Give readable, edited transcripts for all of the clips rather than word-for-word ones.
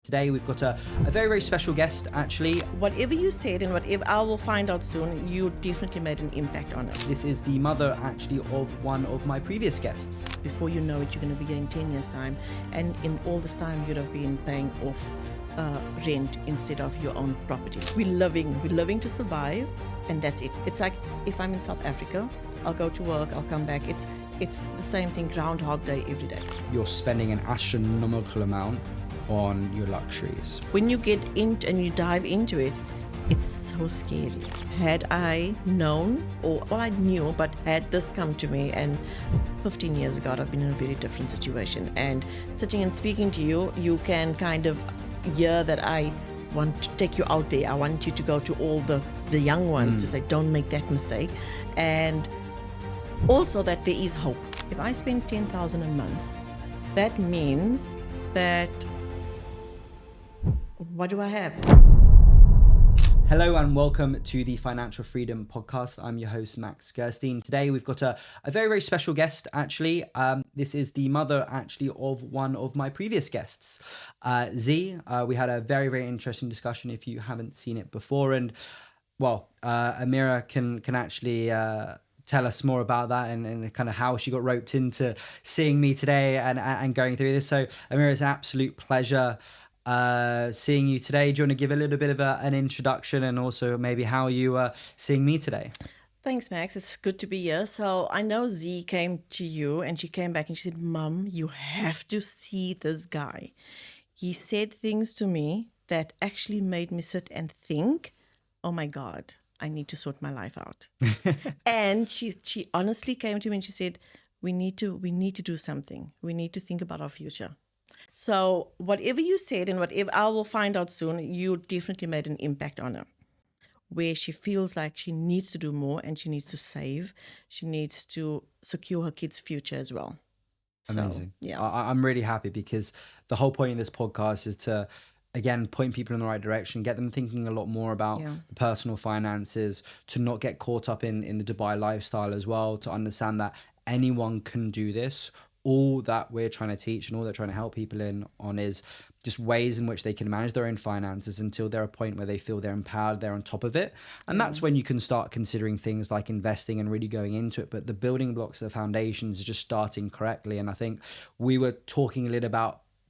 Today we've got a very, very special guest, actually. Whatever you said and whatever I will find out soon, you definitely made an impact on it. This is the mother, actually, of one of my previous guests. Before you know it, you're going to be getting 10 years' time, and in all this time, you'd have been paying off rent instead of your own property. We're living to survive, and that's it. It's like if I'm in South Africa, I'll go to work, I'll come back. It's the same thing, Groundhog Day every day. You're spending an astronomical amount on your luxuries. When you get into and you dive into it, it's so scary. Had I known, or I knew, but had this come to me, and 15 years ago, I've been in a very different situation. And sitting and speaking to you, you can kind of hear that I want to take you out there. I want you to go to all the young ones to say, don't make that mistake. And also that there is hope. If I spend 10,000 a month, that means that what do I have? Hello and welcome to the Financial Freedom Podcast. I'm your host, Max Gerstein. Today we've got a very, very special guest, actually. This is the mother, actually, of one of my previous guests, Z. We had a very, very interesting discussion if you haven't seen it before. And, well, Amirah can actually tell us more about that and kind of how she got roped into seeing me today and going through this. So, Amirah, it's an absolute pleasure seeing you today. Do you want to give a little bit of an introduction and also maybe how you are seeing me today? Thanks, Max. It's good to be here. So I know Z came to you and she came back and she said, Mum, you have to see this guy. He said things to me that actually made me sit and think, oh my God, I need to sort my life out. And she honestly came to me and she said, we need to do something. We need to think about our future. So whatever you said and whatever I will find out soon, you definitely made an impact on her, where she feels like she needs to do more and she needs to save. She needs to secure her kids' future as well. Amazing. So, yeah. I'm really happy because the whole point of this podcast is to, again, point people in the right direction, get them thinking a lot more about personal finances, to not get caught up in the Dubai lifestyle as well, to understand that anyone can do this. All that we're trying to teach and all they're trying to help people on is just ways in which they can manage their own finances until they're a point where they feel they're empowered, they're on top of it. And that's when you can start considering things like investing and really going into it. But the building blocks, the foundations are just starting correctly. And I think we were talking a little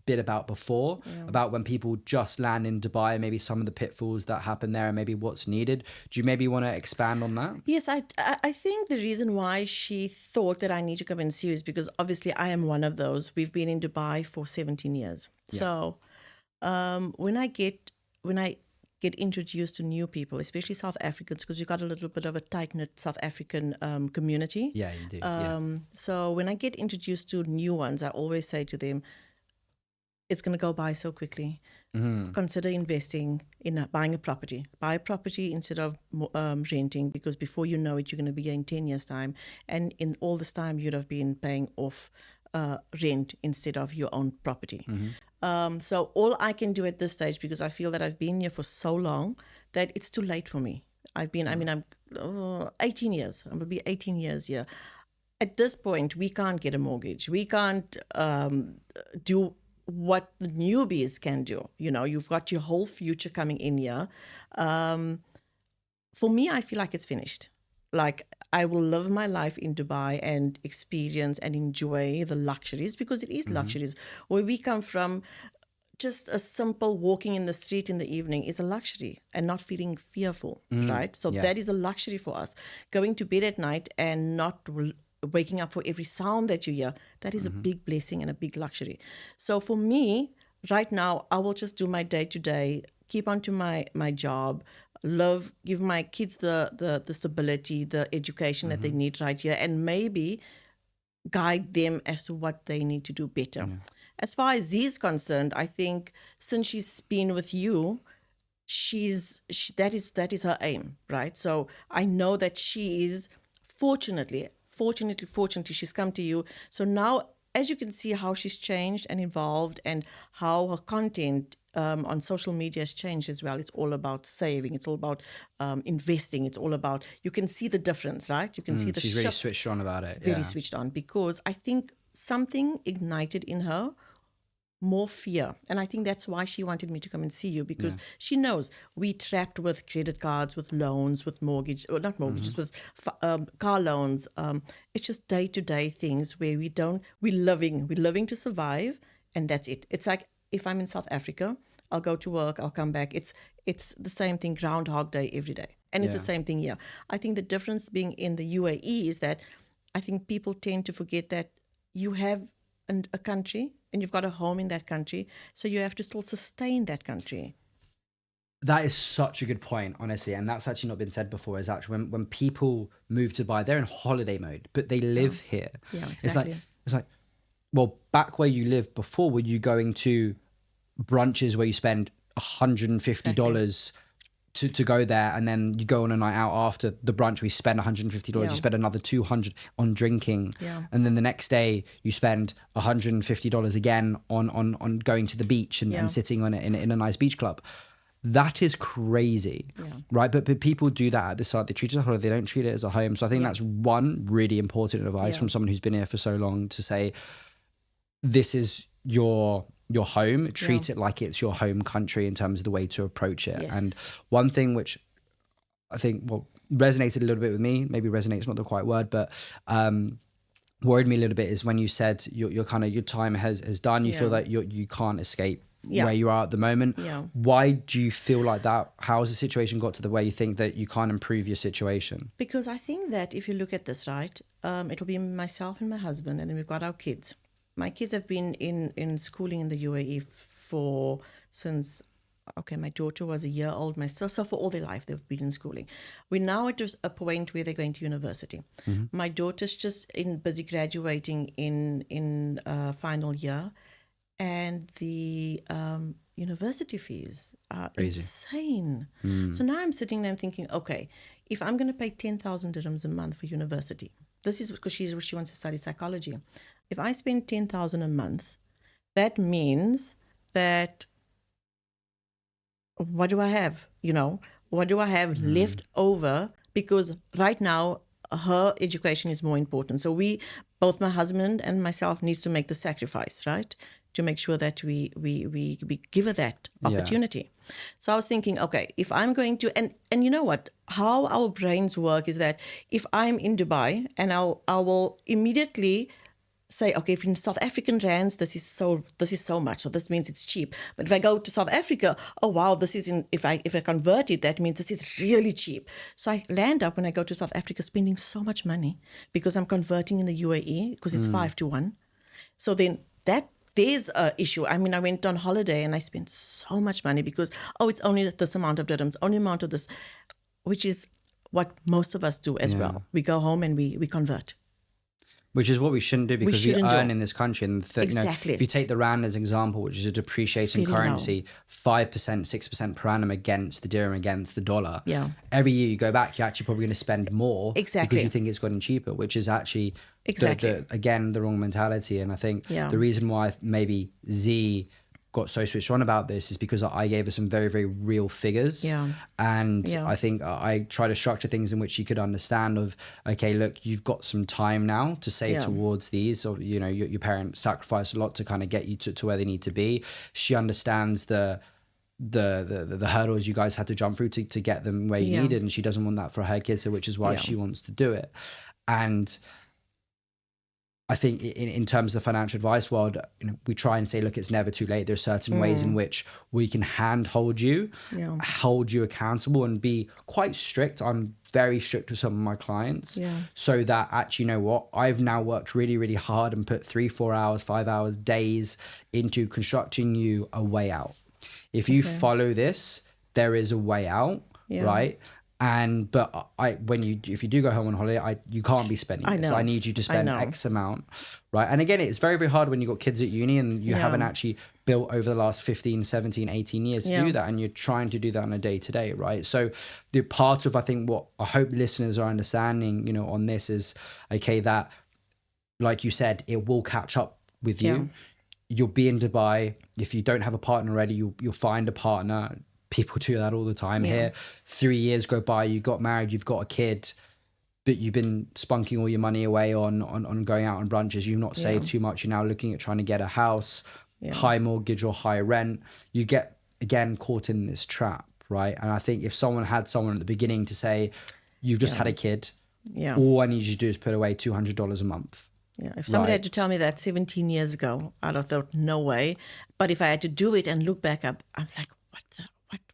bit about before, about when people just land in Dubai, maybe some of the pitfalls that happen there and maybe what's needed. Do you maybe want to expand on that? Yes, I think the reason why she thought that I need to come and see you is because obviously I am one of those. We've been in Dubai for 17 years. Yeah. So when I get introduced to new people, especially South Africans, because you've got a little bit of a tight-knit South African community. Yeah, you do. So when I get introduced to new ones, I always say to them, it's going to go by so quickly. Consider investing in buying a property. Buy a property instead of renting, because before you know it, you're going to be in 10 years' time. And in all this time, you'd have been paying off rent instead of your own property. So all I can do at this stage, because I feel that I've been here for so long, that it's too late for me. I'm 18 years. I'm going to be 18 years here. At this point, we can't get a mortgage. We can't do what the newbies can do. You know, you've got your whole future coming in here. For me, I feel like it's finished. Like, I will live my life in Dubai and experience and enjoy the luxuries, because it is luxuries. Where we come from, just a simple walking in the street in the evening is a luxury, and not feeling fearful, right? So that is a luxury for us. Going to bed at night and not waking up for every sound that you hear, that is a big blessing and a big luxury. So for me, right now, I will just do my day-to-day, keep on to my job, love, give my kids the stability, the education that they need right here, and maybe guide them as to what they need to do better. As far as Z is concerned, I think since she's been with you, that is her aim, right? So I know that she is fortunately, she's come to you. So now, as you can see how she's changed and evolved, and how her content on social media has changed as well. It's all about saving. It's all about investing. It's all about, you can see the difference, right? You can see the she's really switched on about it. Very switched on, because I think something ignited in her more fear. And I think that's why she wanted me to come and see you, because she knows we trapped with credit cards, with loans, with mortgage, or not mortgages, with car loans. It's just day-to-day things where we're living to survive, and that's it. It's like if I'm in South Africa, I'll go to work, I'll come back. It's the same thing, Groundhog Day every day. And it's the same thing here. I think the difference being in the UAE is that I think people tend to forget that you have a country and you've got a home in that country, so you have to still sustain that country. That is such a good point, honestly, and that's actually not been said before. Is actually when people move to Dubai, they're in holiday mode, but they live here. Yeah, exactly. It's like, well, back where you lived before, were you going to brunches where you spend $150 to go there, and then you go on a night out after the brunch, we spend $150, you spend another $200 on drinking, and then the next day you spend $150 again on going to the beach and sitting on it in a nice beach club. That is crazy, right? But people do that at the start. They treat it as a holiday, they don't treat it as a home. So I think that's one really important advice from someone who's been here for so long, to say, this is your home, treat it like it's your home country in terms of the way to approach it. And one thing which I think resonated a little bit with me, maybe resonate's not the quite word, but worried me a little bit, is when you said your kind of your time has done, you feel that you can't escape where you are at the moment. Why do you feel like that? How has the situation got to the way you think that you can't improve your situation? Because I think that if you look at this, right, it'll be myself and my husband, and then we've got our kids. My kids have been in schooling in the UAE since my daughter was a year old. So for all their life, they've been in schooling. We're now at a point where they're going to university. My daughter's just busy graduating in final year, and the university fees are insane. So now I'm sitting there thinking, okay, if I'm going to pay 10,000 dirhams a month for university, this is because she wants to study psychology. If I spend 10,000 a month, that means that what do I have? What do I have left over? Because right now, her education is more important. So both my husband and myself needs to make the sacrifice, right? To make sure that we give her that opportunity. So I was thinking, okay, if I'm going to, and you know what, how our brains work is that if I'm in Dubai, and I will immediately say, okay, if in South African rands, this is so much, so this means it's cheap. But if I go to South Africa, oh wow, this is if I convert it, that means this is really cheap. So I land up when I go to South Africa spending so much money because I'm converting in the UAE because it's 5-1. So then there's an issue. I mean, I went on holiday and I spent so much money because, it's only this amount of dirhams, only amount of this, which is what most of us do as well. We go home and we convert. Which is what we shouldn't do, because we earn in this country. And exactly. If you take the rand as an example, which is a depreciating currency, 5%, 6% per annum against the dirham, against the dollar. Every year you go back, you're actually probably going to spend more because you think it's gotten cheaper, which is actually, the wrong mentality. And I think the reason why maybe Z got so switched on about this is because I gave her some very, very real figures. And I think I try to structure things in which she could understand of, okay, look, you've got some time now to save towards these, or, your parents sacrificed a lot to kind of get you to where they need to be. She understands the hurdles you guys had to jump through to get them where you needed, and she doesn't want that for her kids, so which is why she wants to do it. And I think in terms of the financial advice world, we try and say, look, it's never too late. There's certain ways in which we can hold you accountable, and be quite strict. I'm very strict with some of my clients, so that actually, you know what, I've now worked really, really hard and put 3, 4 hours, 5 hours, days into constructing you a way out. If you follow this, there is a way out, right? But if you do go home on holiday, you can't be spending this. So I need you to spend X amount, right? And again, it's very, very hard when you've got kids at uni and you haven't actually built over the last 15, 17, 18 years to do that. And you're trying to do that on a day to day, right? So the part of, I think, what I hope listeners are understanding, on this is, okay, that, like you said, it will catch up with you. You'll be in Dubai. If you don't have a partner already, you'll find a partner. People do that all the time here. 3 years go by, you got married, you've got a kid, but you've been spunking all your money away on going out on brunches. You've not saved too much. You're now looking at trying to get a house. high mortgage or high rent, you get, again, caught in this trap, right? And I think if someone had someone at the beginning to say, you've just had a kid, all I need you to do is put away $200 a month. Yeah, if somebody had to tell me that 17 years ago, I'd have thought, no way. But if I had to do it and look back up, I'm like,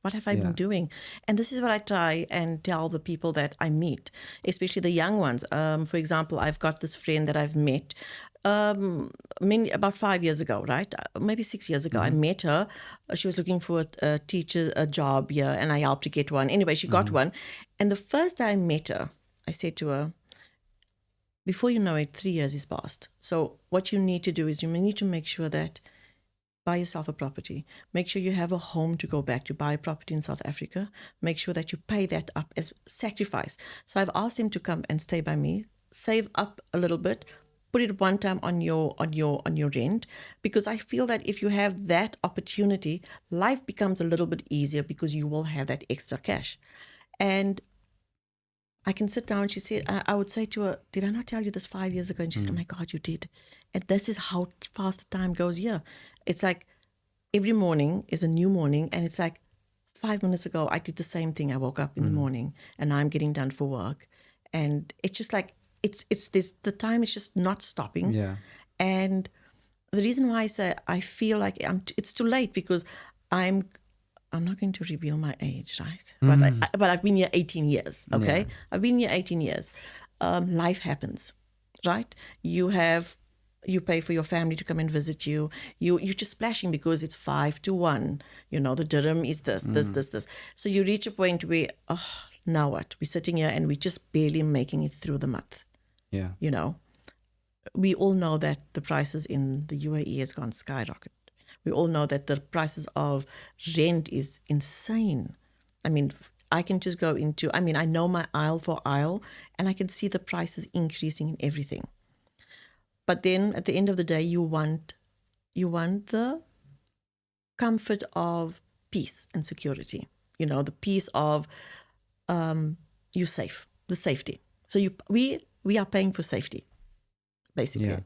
what have I been doing? And this is what I try and tell the people that I meet, especially the young ones. For example, I've got this friend that I've met about 5 years ago, right? Maybe 6 years ago, I met her. She was looking for a job here, and I helped to get one. Anyway, she got one. And the first day I met her, I said to her, before you know it, 3 years is past. So what you need to do is you need to make sure that buy yourself a property. Make sure you have a home to go back to. Buy a property in South Africa. Make sure that you pay that up as sacrifice. So I've asked him to come and stay by me, save up a little bit, put it one time on your rent, because I feel that if you have that opportunity, life becomes a little bit easier because you will have that extra cash. And I can sit down. She said, I would say to her, did I not tell you this 5 years ago? And she said, oh my God, you did. And this is how fast the time goes here. It's like every morning is a new morning. And it's like 5 minutes ago, I did the same thing. I woke up in the morning and I'm getting done for work. And it's just like, it's this, the time is just not stopping. Yeah. And the reason why I say I feel like it's too late, because I'm not going to reveal my age, right? But I've been here 18 years, okay? Yeah. I've been here 18 years. Life happens, right? You pay for your family to come and visit you. You're just splashing because it's 5 to 1. You know, the dirham is this. So you reach a point where, now what? We're sitting here and we're just barely making it through the month. Yeah. You know, we all know that the prices in the UAE has gone skyrocket. We all know that the prices of rent is insane. I mean, I can just go into, I know my aisle for aisle, and I can see the prices increasing in everything. But then at the end of the day, you want the comfort of peace and security. You know, the peace of you're safe, the safety. So we are paying for safety, basically. Yeah.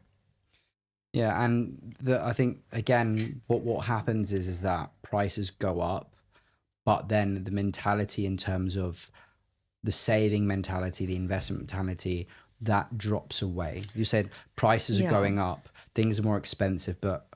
Yeah, and I think, again, what happens is that prices go up, but then the mentality in terms of the saving mentality, the investment mentality, that drops away. You said prices are going up, things are more expensive, but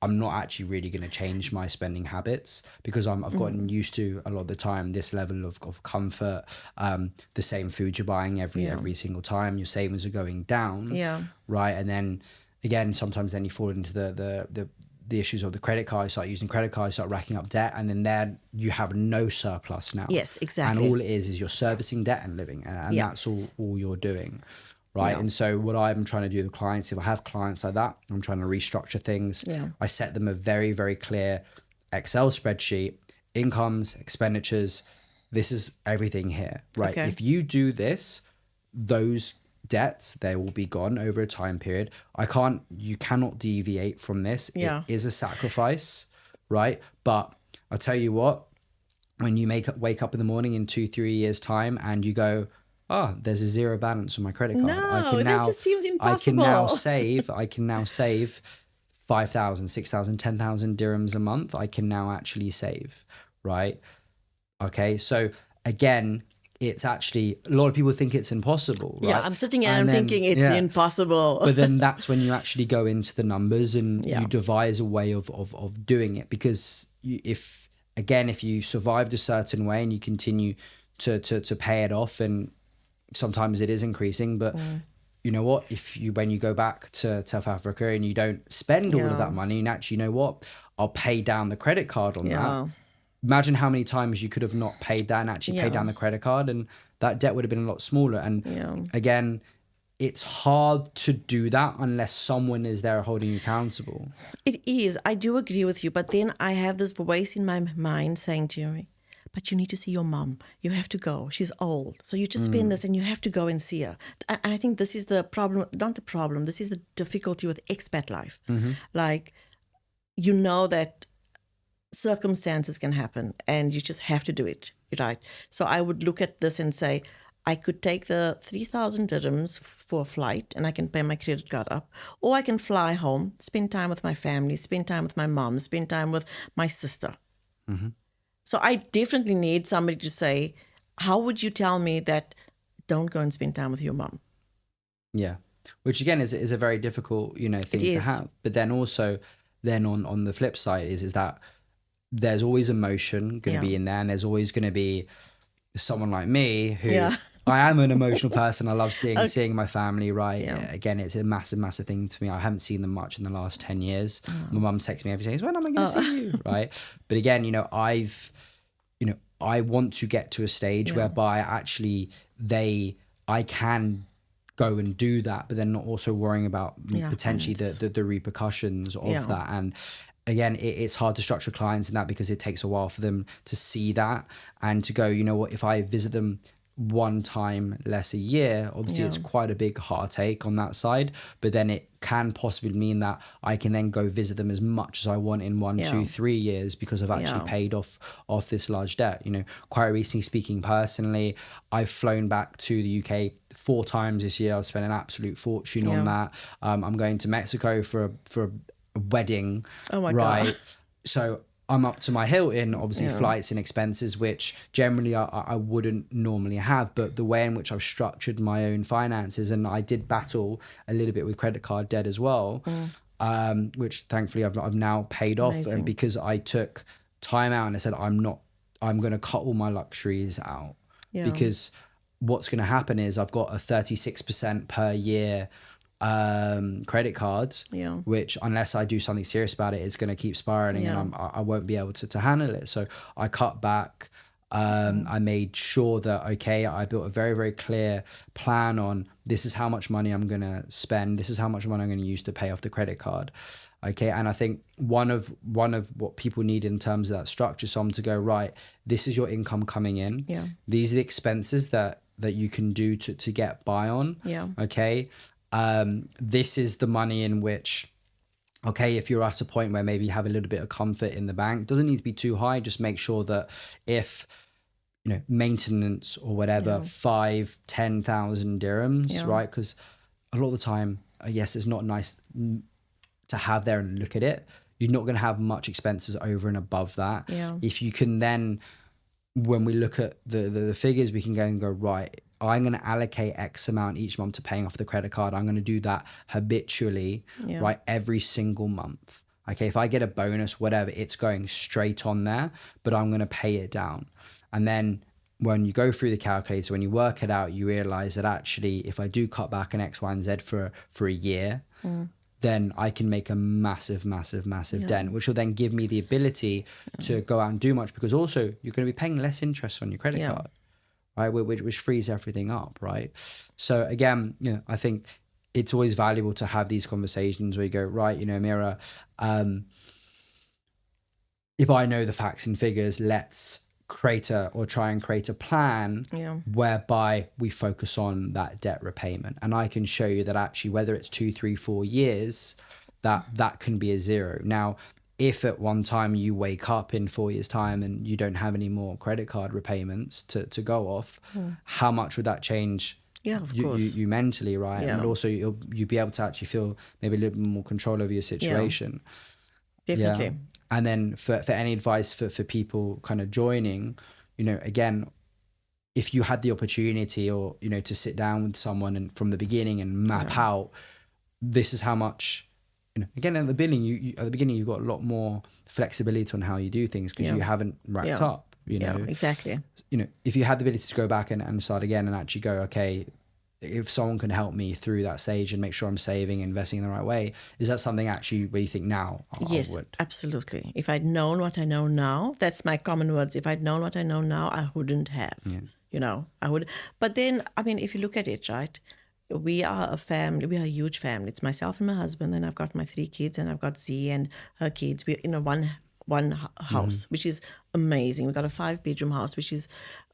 I'm not actually really going to change my spending habits because I've gotten used to a lot of the time this level of comfort, the same food you're buying every single time, your savings are going down, right? And then again, sometimes then you fall into the issues of the credit card. You start using credit cards, start racking up debt, and then there you have no surplus now. Yes, exactly. And all it is you're servicing debt and living, and that's all you're doing, right? And so what I'm trying to do with clients, if I have clients like that, I'm trying to restructure things. I set them a very, very clear Excel spreadsheet, incomes, expenditures. This is everything here, right? Okay. If you do this, those debts, they will be gone over a time period. You cannot deviate from this. It is a sacrifice, right? But I'll tell you what, when you wake up in the morning in 2-3 years time and you go, there's a zero balance on my credit card. That just seems impossible. I can now save 5,000, 6,000, 10,000 dirhams a month. I can now actually save, right? Okay. So again, it's actually, a lot of people think it's impossible, right? Yeah, I'm sitting here and I'm thinking it's impossible. But then that's when you actually go into the numbers and you devise a way of doing it. Because if you survived a certain way and you continue to pay it off, and sometimes it is increasing, but you know what? When you go back to South Africa and you don't spend all of that money, and actually, you know what? I'll pay down the credit card on that. Imagine how many times you could have not paid that and actually paid down the credit card, and that debt would have been a lot smaller. And again, it's hard to do that unless someone is there holding you accountable. It is. I do agree with you. But then I have this voice in my mind saying to me, but you need to see your mom. You have to go. She's old. So you just spend this and you have to go and see her. And I think this is the problem, not the problem. This is the difficulty with expat life. Like, you know that circumstances can happen and you just have to do it, right? So I would look at this and say, I could take the 3,000 dirhams for a flight and I can pay my credit card up. Or I can fly home, spend time with my family, spend time with my mom, spend time with my sister. So I definitely need somebody to say, how would you tell me that don't go and spend time with your mom? Yeah. Which again is a very difficult, thing to have. But then also on the flip side is that there's always emotion going to be in there, and there's always going to be someone like me who I am an emotional person. I love seeing my family, right? Yeah. Again, it's a massive thing to me. I haven't seen them much in the last 10 years. My mum texts me every day, when am I going to see you? Right. But again, I want to get to a stage whereby actually I can go and do that, but then not also worrying about potentially the repercussions of that. And again, it's hard to structure clients in that because it takes a while for them to see that and to go, you know what, if I visit them one time less a year, obviously it's quite a big heartache on that side, but then it can possibly mean that I can then go visit them as much as I want in 1, 2, 3 years because I've actually paid off this large debt. Quite recently speaking, personally, I've flown back to the UK 4 times this year. I've spent an absolute fortune on that. I'm going to Mexico for a wedding. Oh my God. God. So I'm up to my hilt in obviously flights and expenses, which generally I wouldn't normally have, but the way in which I've structured my own finances, and I did battle a little bit with credit card debt as well, which thankfully I've now paid off. And because I took time out and I said, I'm going to cut all my luxuries out because what's going to happen is I've got a 36% per year credit cards, which unless I do something serious about it, it's going to keep spiraling and I won't be able to handle it. So I cut back. I made sure that, I built a very, very clear plan on this is how much money I'm going to spend. This is how much money I'm going to use to pay off the credit card. Okay. And I think one of what people need in terms of that structure, someone to go, right, this is your income coming in. Yeah. These are the expenses that you can do to get by on. Yeah. Okay. This is the money in which, if you're at a point where maybe you have a little bit of comfort in the bank, doesn't need to be too high. Just make sure that if, maintenance or whatever, 5,000-10,000 dirhams, right? Because a lot of the time, yes, it's not nice to have there and look at it. You're not going to have much expenses over and above that. Yeah. If you can then, when we look at the figures, we can go and go, right, I'm going to allocate X amount each month to paying off the credit card. I'm going to do that habitually, right? Every single month. Okay. If I get a bonus, whatever, it's going straight on there, but I'm going to pay it down. And then when you go through the calculator, when you work it out, you realize that actually, if I do cut back an X, Y, and Z for a year, then I can make a massive dent, which will then give me the ability to go out and do much, because also you're going to be paying less interest on your credit card. Right, which frees everything up, right? So again, I think it's always valuable to have these conversations where you go, right, Amirah, if I know the facts and figures, let's try and create a plan whereby we focus on that debt repayment. And I can show you that actually, whether it's 2, 3, 4 years, that can be a zero. Now, if at one time you wake up in 4 years' time and you don't have any more credit card repayments to go off, how much would that change? Yeah, of course. You mentally, right? Yeah. And also you'll be able to actually feel maybe a little bit more control over your situation. Yeah, definitely. Yeah. And then for any advice for people kind of joining, again, if you had the opportunity or, to sit down with someone and from the beginning and map out, this is how much, again, at the beginning, you've got a lot more flexibility on how you do things because you haven't wrapped up, Yeah, exactly. If you had the ability to go back and start again and actually go, okay, if someone can help me through that stage and make sure I'm saving, investing in the right way, is that something actually where you think now yes, I would? Absolutely. If I'd known what I know now, that's my common words. If I'd known what I know now, I wouldn't have, I would. But then, if you look at it, right, we are a family. We are a huge family. It's myself and my husband, and I've got my 3 kids, and I've got Z and her kids. We're in a one house, which is amazing. We've got a 5-bedroom house, which is,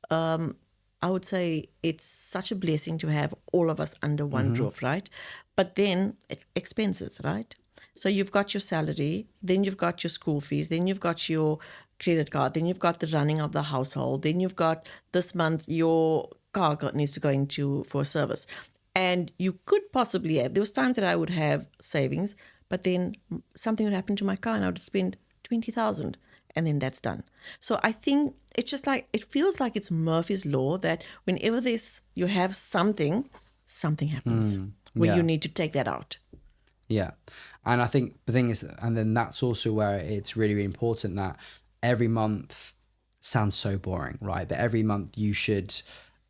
I would say, it's such a blessing to have all of us under one roof, right? But then expenses, right? So you've got your salary, then you've got your school fees, then you've got your credit card, then you've got the running of the household, then you've got this month your car needs to go into for a service. And you could possibly have, there was times that I would have savings, but then something would happen to my car and I would spend 20,000 and then that's done. So I think it's just like, it feels like it's Murphy's Law that whenever you have something happens where you need to take that out. Yeah. And I think the thing is, and then that's also where it's really, really important that every month sounds so boring, right? But every month you should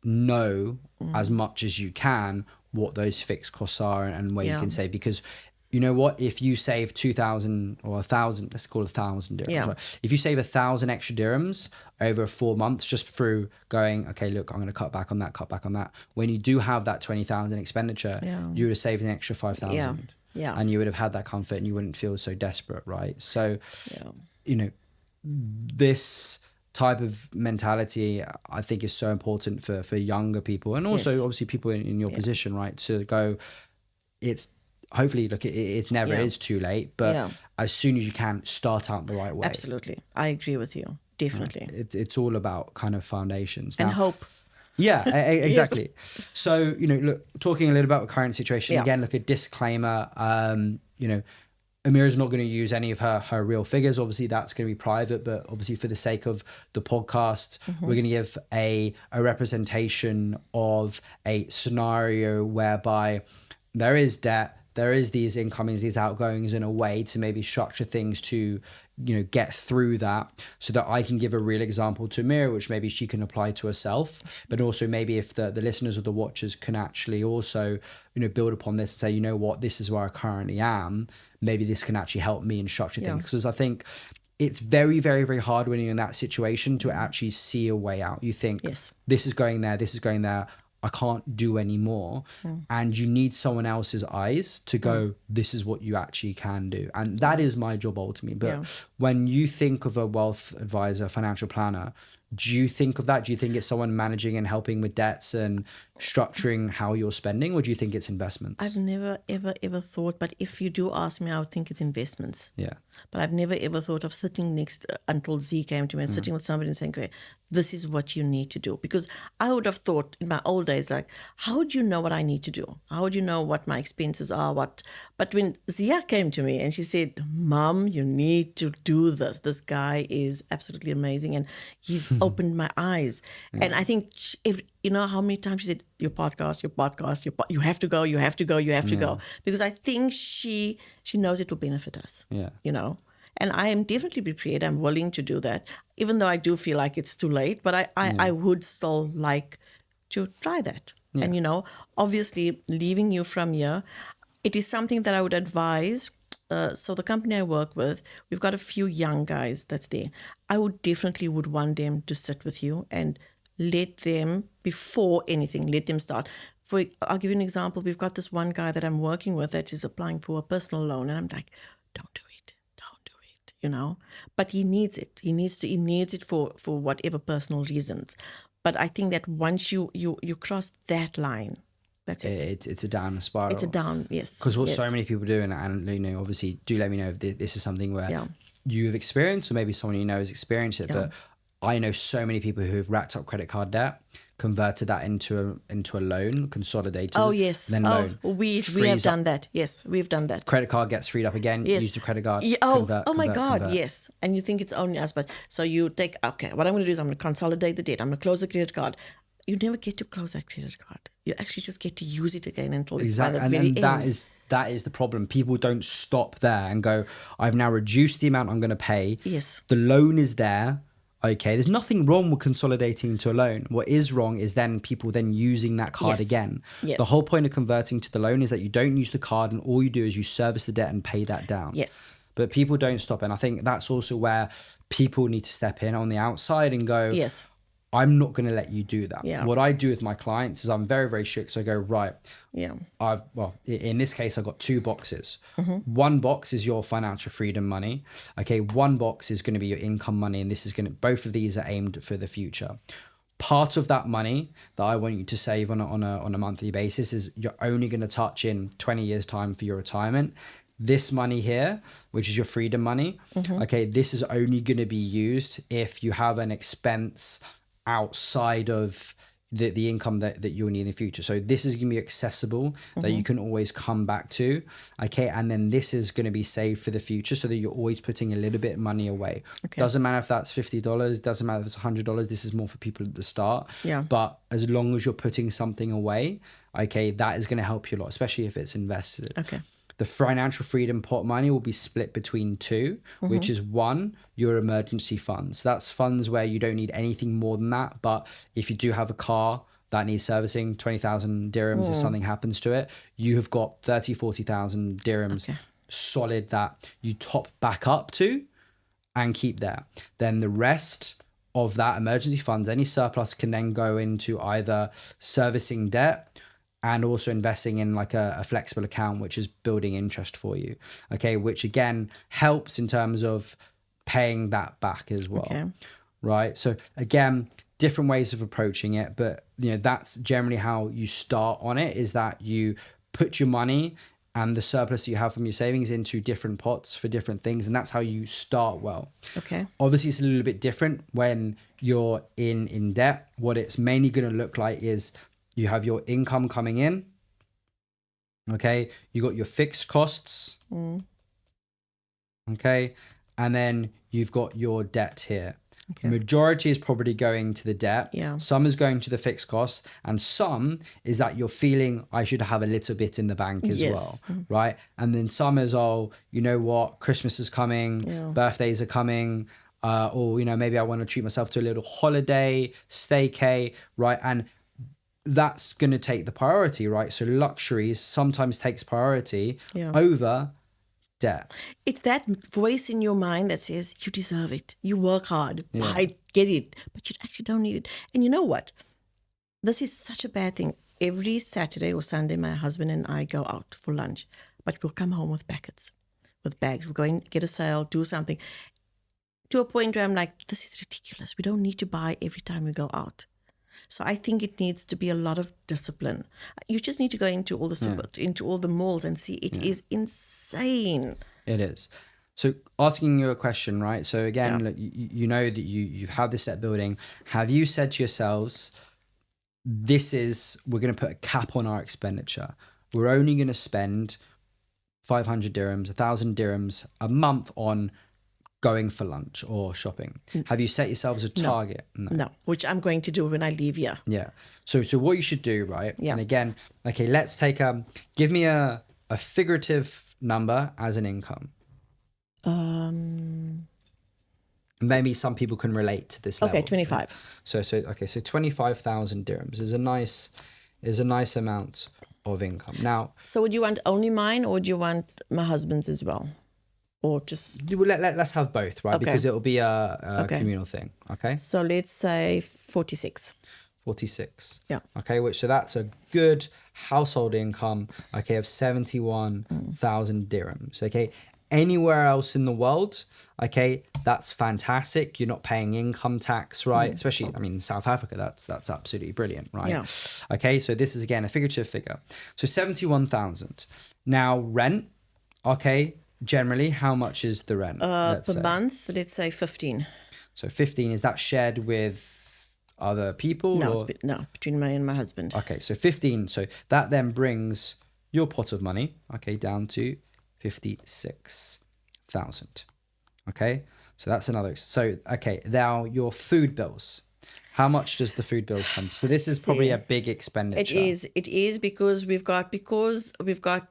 know as much as you can what those fixed costs are and where you can save, because you know what, if you save 2,000 or 1,000, let's call it 1,000 dirhams, right? If you save 1,000 extra dirhams over 4 months just through going, okay, look, I'm going to cut back on that, when you do have that 20,000 expenditure, you would have saved an extra 5,000. And you would have had that comfort and you wouldn't feel so desperate, right? So you know, this type of mentality I think is so important for younger people, and also obviously people in your position, right? To go, it's hopefully, look, it's never is too late, but as soon as you can, start out the right way. Absolutely, I agree with you, definitely. It's all about kind of foundations and hope. Yeah, exactly. So, you know, look, talking a little about the current situation, again, look, a disclaimer, you know, Amirah's not going to use any of her real figures. Obviously, that's going to be private, but obviously for the sake of the podcast, we're going to give a representation of a scenario whereby there is debt, there is these incomings, these outgoings, in a way to maybe structure things to, you know, get through that, so that I can give a real example to Amirah, which maybe she can apply to herself, but also maybe if the listeners or the watchers can actually also, you know, build upon this and say, you know what, this is where I currently am. Maybe this can actually help me in structure things, because I think it's very, very, very hard when you're in that situation to actually see a way out. You think this is going there, I can't do any more. And you need someone else's eyes to go, this is what you actually can do. And that is my job ultimately. But when you think of a wealth advisor, financial planner, do you think of that? Do you think it's someone managing and helping with debts and structuring how you're spending, or do you think it's investments? I've never, ever thought, but if you do ask me, I would think it's investments. Yeah. But I've never, ever thought of sitting next, until Z came to me and sitting with somebody and saying, okay, this is what you need to do. Because I would have thought in my old days, like, how would you know what I need to do? How would you know what my expenses are? But when Zia came to me and she said, Mom, you need to do this. This guy is absolutely amazing. And he's opened my eyes. And I think if, you know how many times she said, your podcast, you have to go. Because I think she knows it will benefit us, you know. And I am definitely prepared. I'm willing to do that, even though I do feel like it's too late. But I would still like to try that. And, you know, obviously leaving you from here, it is something that I would advise. So the company I work with, we've got a few young guys that's there. I would definitely want them to sit with you and let them, before anything, let them start. I'll give you an example. We've got this one guy that I'm working with that is applying for a personal loan. And I'm like, don't do it, you know. But he needs it. He needs it for whatever personal reasons. But I think that once you cross that line, that's it. It's a down spiral. It's a down, yes. Because what so many people do, and you know, obviously, do let me know if this is something where you have experienced, or maybe someone you know has experienced it. But I know so many people who have racked up credit card debt, converted that into a loan, consolidated. Oh yes. Then loan. We have done that. Yes, we've done that. Credit card gets freed up again. Yes. Use the credit card. Yeah, oh my God. Yes. And you think it's only us, but so you take, okay, what I'm going to do is I'm going to consolidate the debt. I'm going to close the credit card. You never get to close that credit card. You actually just get to use it again until it's by the very end. That is the problem. People don't stop there and go, I've now reduced the amount I'm going to pay. Yes. The loan is there. Okay, there's nothing wrong with consolidating into a loan. What is wrong is then people then using that card again. Yes. The whole point of converting to the loan is that you don't use the card, and all you do is you service the debt and pay that down. Yes. But people don't stop. And I think that's also where people need to step in on the outside and go, yes, I'm not going to let you do that. Yeah. What I do with my clients is I'm very, very strict. So I go, right. Yeah. In this case, I've got 2 boxes. One box is your financial freedom money. Okay. One box is going to be your income money. And both of these are aimed for the future. Part of that money that I want you to save on a monthly basis is you're only going to touch in 20 years time for your retirement. This money here, which is your freedom money. Okay. This is only going to be used if you have an expense outside of the income that you'll need in the future. So this is going to be accessible, that you can always come back to. Okay. And then this is going to be saved for the future, so that you're always putting a little bit of money away. Okay. Doesn't matter if that's $50, doesn't matter if it's $100. This is more for people at the start. Yeah. But as long as you're putting something away, okay, that is going to help you a lot, especially if it's invested. Okay. The financial freedom pot money will be split between two, which is one, your emergency funds. That's funds where you don't need anything more than that. But if you do have a car that needs servicing, 20,000 dirhams, if something happens to it, you have got 30, 40,000 dirhams solid that you top back up to and keep there. Then the rest of that emergency funds, any surplus, can then go into either servicing debt and also investing in like a flexible account, which is building interest for you. Okay. Which again helps in terms of paying that back as well. Okay. Right. So again, different ways of approaching it, but that's generally how you start on it, is that you put your money and the surplus that you have from your savings into different pots for different things. And that's how you start well. Okay. Obviously, it's a little bit different when you're in debt. What it's mainly going to look like is you have your income coming in. Okay. You got your fixed costs. Okay. And then you've got your debt here. Okay. Majority is probably going to the debt. Yeah. Some is going to the fixed costs, and some is that you're feeling I should have a little bit in the bank as well, right? And then some is, oh, you know what, Christmas is coming, birthdays are coming, or maybe I want to treat myself to a little holiday, staycay, right? And that's going to take the priority, right? So luxuries sometimes takes priority over debt. It's that voice in your mind that says you deserve it, you work hard, I get it, but you actually don't need it. And you know what, this is such a bad thing. Every Saturday or Sunday my husband and I go out for lunch, but we'll come home with bags. We'll go and get a sale, do something, to a point where I'm like, this is ridiculous, we don't need to buy every time we go out. So I think it needs to be a lot of discipline. You just need to go into all the into all the malls and see it is insane. It is. So asking you a question, right? So again, look, you know that you've had this set building. Have you said to yourselves, we're going to put a cap on our expenditure. We're only going to spend 500 dirhams, 1,000 dirhams a month on going for lunch or shopping? Have you set yourselves a target? No, which I'm going to do when I leave here. Yeah. So what you should do, right? Yeah. And again, okay, let's take give me a figurative number as an income. Maybe some people can relate to this level. Okay, 25. So 25,000 dirhams is a nice amount of income. Now, so would you want only mine, or do you want my husband's as well? Or just let's have both, right? Okay. Because it'll be a communal thing. Okay. So let's say 46. 46. Yeah. Okay. So that's a good household income. Okay, of 71,000 dirhams. Okay. Anywhere else in the world, okay, that's fantastic. You're not paying income tax, right? Especially, in South Africa, that's absolutely brilliant, right? Yeah. Okay. So this is again a figurative figure. So 71,000. Now rent. Okay. Generally, how much is the rent? Per month, let's say 15. So 15, is that shared with other people? No, between me and my husband. Okay, so 15. So that then brings your pot of money, okay, down to 56,000. Okay, so that's another. So, okay, now your food bills. How much does the food bills come? So this is probably a big expenditure. It is because we've got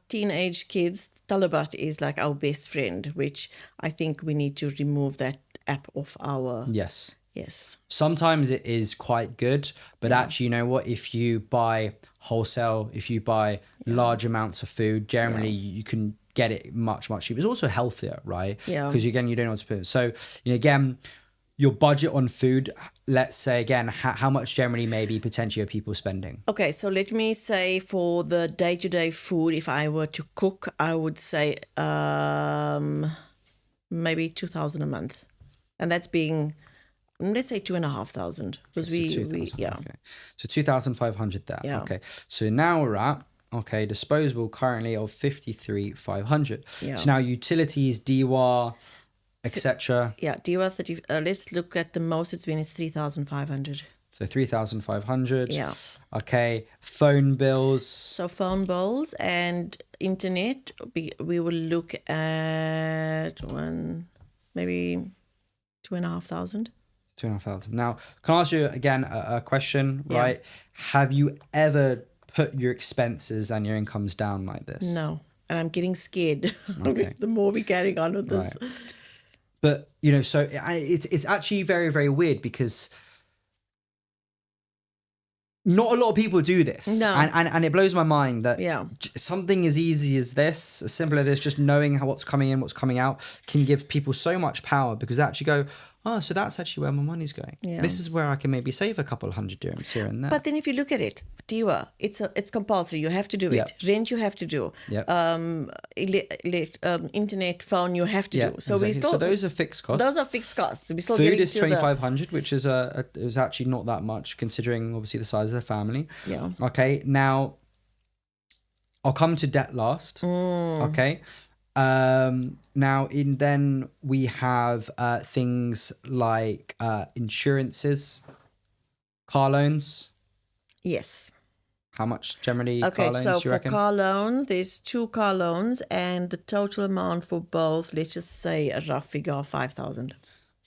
teenage kids. Talabat is like our best friend, which I think we need to remove that app off our. Yes. Yes. Sometimes it is quite good, but actually, you know what? If you buy wholesale, if you buy large amounts of food, generally you can get it much, much cheaper. It's also healthier, right? Yeah. Because again, you don't know what to put. So, again, your budget on food, let's say again, how much generally maybe potentially are people spending? Okay, so let me say for the day-to-day food, if I were to cook, I would say maybe 2,000 a month. And that's being, let's say 2,500. Because Okay. So 2,500 there. Yeah. Okay. So now we're at, disposable currently of 53,500. Yeah. So now utilities, DIWA, etc. Yeah, DIWA 30. Let's look at the most it's been is 3,500. So 3,500. Yeah. Okay. Phone bills. So phone bills and internet, we will look at maybe 2,500. 2,500. Now, can I ask you again a question, Yeah. right? Have you ever put your expenses and your incomes down like this? No. And I'm getting scared Okay. the more we're carrying on with this. Right. But, so it's actually very, very weird because not a lot of people do this. No. And it blows my mind that Yeah. something as easy as this, as simple as this, just knowing what's coming in, what's coming out, can give people so much power because they actually go, oh, so that's actually where my money's going. Yeah. This is where I can maybe save a couple of hundred dirhams here and there. But then if you look at it, Diwa, it's compulsory. You have to do it. Yep. Rent you have to do. Yep. Internet, phone you have to do. So exactly. we still. So those are fixed costs. Those are fixed costs. We still Food getting is to 2,500, which is is actually not that much considering obviously the size of the family. Yeah. Okay. Now, I'll come to debt last. Okay. Now then we have things like insurances, car loans. Yes. How much generally Okay, car loans so do you for reckon? car loans, there's 2 car loans, and the total amount for both, let's just say a rough figure of 5,000.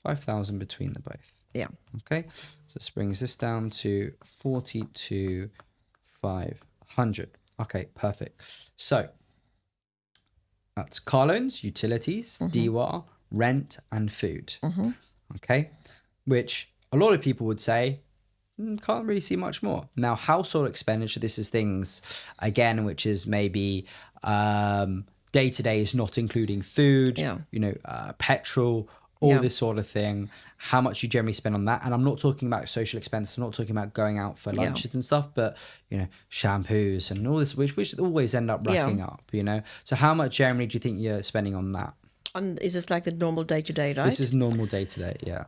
5,000 between the both. Yeah. Okay. So this brings this down to 42,500. Okay, perfect. So that's car loans, utilities, DWAR, rent, and food. Okay, which a lot of people would say can't really see much more. Now, household expenditure, this is things again, which is maybe day to day is not including food, petrol, all this sort of thing. How much you generally spend on that, and I'm not talking about social expenses. I'm not talking about going out for lunches and stuff, but shampoos and all this, which always end up racking up. So how much generally do you think you're spending on that? Is this like the normal day to day, right? This is normal day to day, yeah.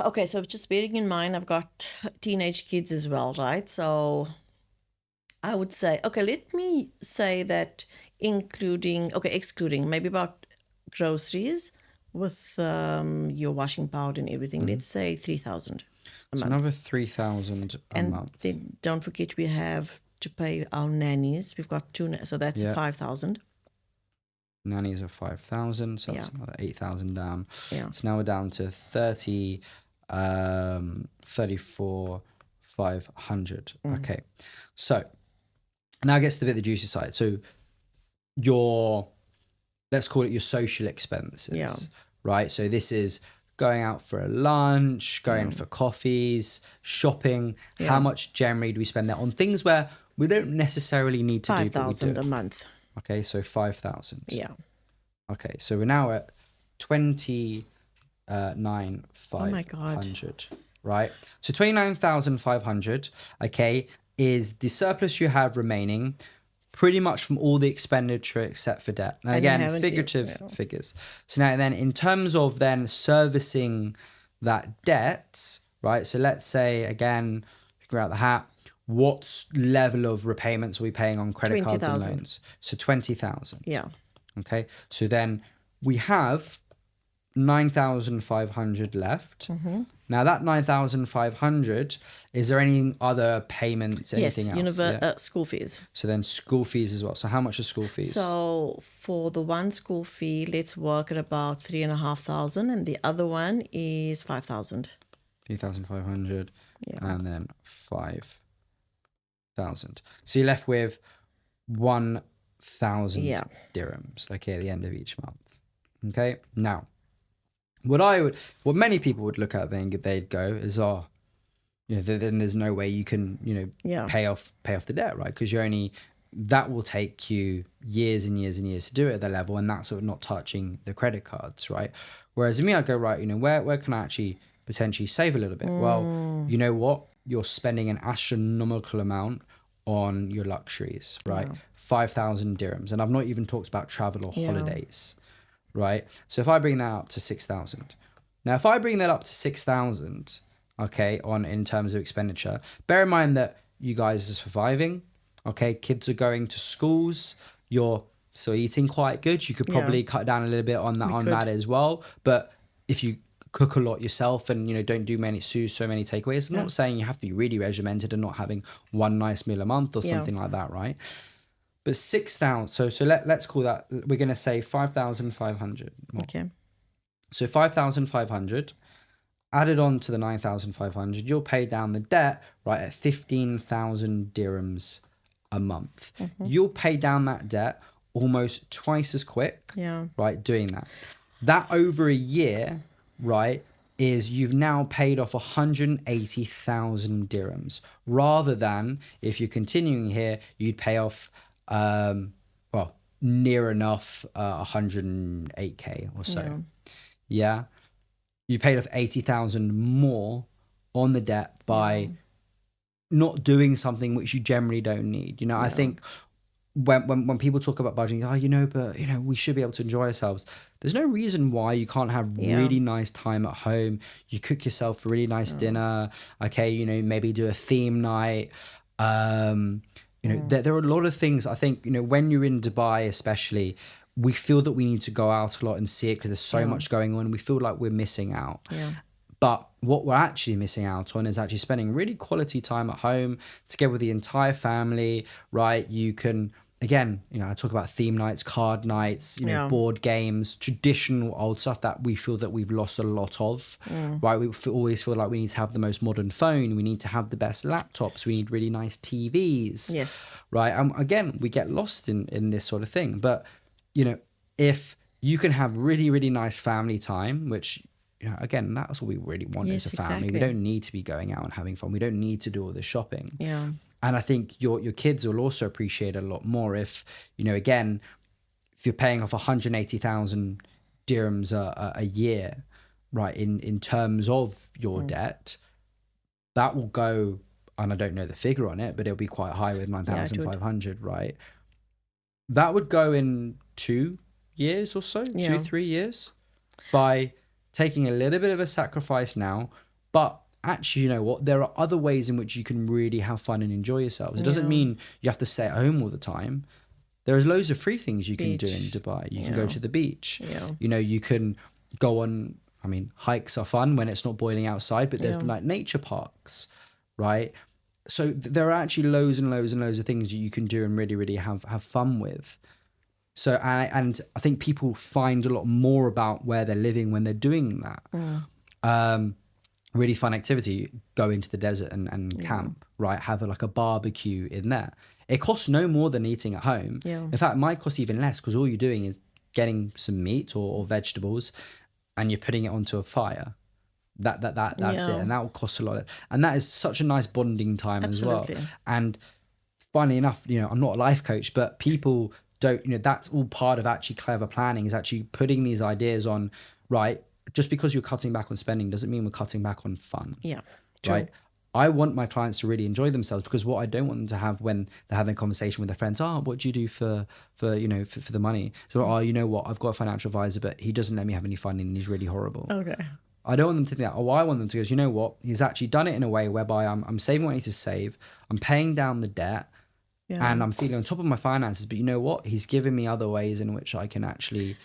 Okay, so just bearing in mind, I've got teenage kids as well, right? So I would say, okay, let me say that excluding maybe about groceries with your washing powder and everything, let's say 3,000 a month. Another 3,000 a month. And then don't forget we have to pay our nannies. We've got 2, so that's 5,000. Nannies are 5,000, so that's another 8,000 down. Yeah. So now we're down to 34,500. Okay. So now gets to the bit of the juicy side. So let's call it your social expenses, right? So this is going out for a lunch, going for coffees, shopping. How much generally do we spend there on things where we don't necessarily need to do, but we do? 5,000 a month. Okay, so 5,000. Yeah. Okay, so we're now at 29,500. Oh my God. Right? So 29,500, okay, is the surplus you have remaining pretty much from all the expenditure except for debt. Now, again, figurative figures. So now then, in terms of then servicing that debt, right? So let's say, again, figure out the hat. What level of repayments are we paying on credit cards and loans? So 20,000. Yeah. Okay. So then we have 9,500 left. Now that 9,500, is there any other payments, anything else? School fees. So then school fees as well. So how much are school fees? So for the one school fee, let's work at about 3,500, and the other one is 5,000. 3,500 and then 5,000. So you're left with 1,000 dirhams, okay, at the end of each month. Okay. Now, what many people would look at then they'd go is, then there's no way you can, pay off the debt, right? Because that will take you years and years and years to do it at the level, and that's sort of not touching the credit cards, right? Whereas me, I'd go, right, where can I actually potentially save a little bit? Well, you know what? You're spending an astronomical amount on your luxuries, right? 5,000 dirhams. And I've not even talked about travel or holidays, right? So if I bring that up to 6,000. Now, if I bring that up to 6,000, okay, in terms of expenditure, bear in mind that you guys are surviving, okay? Kids are going to schools. You're still eating quite good. You could probably cut down a little bit on that as well. But if you cook a lot yourself and, don't do so many takeaways. I'm not saying you have to be really regimented and not having one nice meal a month or something like that, right? But 6,000, so let's call that, we're going to say 5,500. Okay. So 5,500 added on to the 9,500, you'll pay down the debt, right, at 15,000 dirhams a month. You'll pay down that debt almost twice as quick, right, doing that. That over a year, right, is you've now paid off 180,000 dirhams, rather than, if you're continuing here, you'd pay off near enough 108k or so. Yeah. You paid off 80,000 more on the debt by not doing something which you generally don't need. I think when people talk about budgeting, but we should be able to enjoy ourselves. There's no reason why you can't have really nice time at home. You cook yourself a really nice dinner. Okay. Maybe do a theme night. There are a lot of things. I think, when you're in Dubai, especially, we feel that we need to go out a lot and see it because there's so much going on. We feel like we're missing out. But what we're actually missing out on is actually spending really quality time at home together with the entire family, right? You can, again, I talk about theme nights, card nights, board games, traditional old stuff that we feel that we've lost a lot of, right? We always feel like we need to have the most modern phone. We need to have the best laptops. We need really nice TVs. Yes. Right. Again, we get lost in this sort of thing. But, if you can have really, really nice family time, which, again, that's what we really want as a family. We don't need to be going out and having fun. We don't need to do all the shopping. Yeah. And I think your kids will also appreciate it a lot more if, again, if you're paying off 180,000 dirhams a year, right, in terms of your debt, that will go, and I don't know the figure on it, but it'll be quite high with 9,500, right? That would go in 2 years or so, 2-3 years, by taking a little bit of a sacrifice now, but actually, you know what? There are other ways in which you can really have fun and enjoy yourselves. It doesn't mean you have to stay at home all the time. There is loads of free things you can do in Dubai. You can go to the beach. You can go on, hikes are fun when it's not boiling outside, but there's like nature parks, right? So there are actually loads and loads and loads of things that you can do and really, really have fun with. So, and I think people find a lot more about where they're living when they're doing that. Really fun activity, go into the desert and camp, right? Have a barbecue in there. It costs no more than eating at home. In fact, it might cost even less because all you're doing is getting some meat or vegetables and you're putting it onto a fire. That's it. And that will cost a lot. And that is such a nice bonding time as well. And funnily enough, I'm not a life coach, but people don't, that's all part of actually clever planning, is actually putting these ideas on, right? Just because you're cutting back on spending doesn't mean we're cutting back on fun. Right? I want my clients to really enjoy themselves, because what I don't want them to have when they're having a conversation with their friends, what do you do for the money? So, you know what? I've got a financial advisor, but he doesn't let me have any fun and he's really horrible. Okay. I don't want them to think that. I want them to go, you know what? He's actually done it in a way whereby I'm saving what I need to save. I'm paying down the debt. And I'm feeling on top of my finances, but you know what? He's given me other ways in which I can actually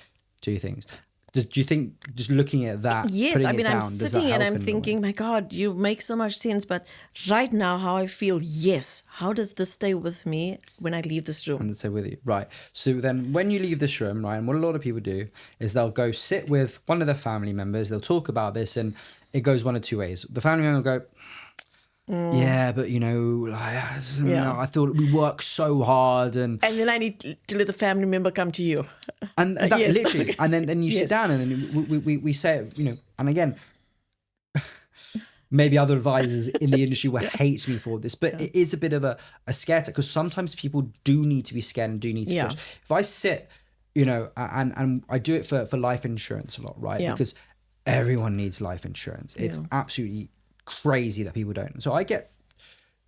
do things. Do you think just looking at that? Yes, I'm sitting and I'm thinking, my God, you make so much sense. But right now, how I feel, yes. How does this stay with me when I leave this room? And stay with you, right? So then, when you leave this room, right, and what a lot of people do is they'll go sit with one of their family members. They'll talk about this, and it goes one of two ways. The family member will go, yeah, but I thought we work so hard, and then I need to let the family member come to you, and that literally, and then you sit down, and then we say, and again, maybe other advisors in the industry will hate me for this, but it is a bit of a scare because sometimes people do need to be scared and do need to push. If I sit, and I do it for life insurance a lot, right? Because everyone needs life insurance. It's absolutely crazy that people don't. So I get,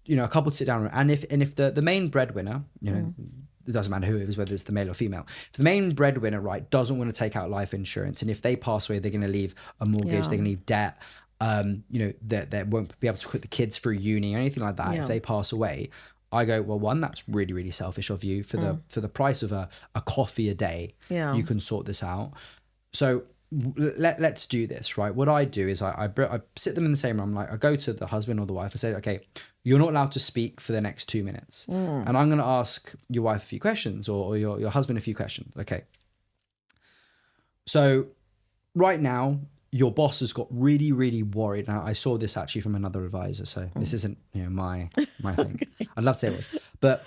a couple to sit down, and if the main breadwinner, it doesn't matter who it is, whether it's the male or female, if the main breadwinner, right, doesn't want to take out life insurance, and if they pass away, they're going to leave a mortgage, they're going to leave debt, they won't be able to put the kids through uni or anything like that. If they pass away, I go, well, one, that's really, really selfish of you. For the price of a coffee a day, you can sort this out. So let's do this, right? What I do is I sit them in the same room. Like I go to the husband or the wife. I say, okay, you're not allowed to speak for the next 2 minutes, and I'm going to ask your wife a few questions or your husband a few questions. Okay. So right now, your boss has got really, really worried. Now, I saw this actually from another advisor, so this isn't my thing. I'd love to say it was, but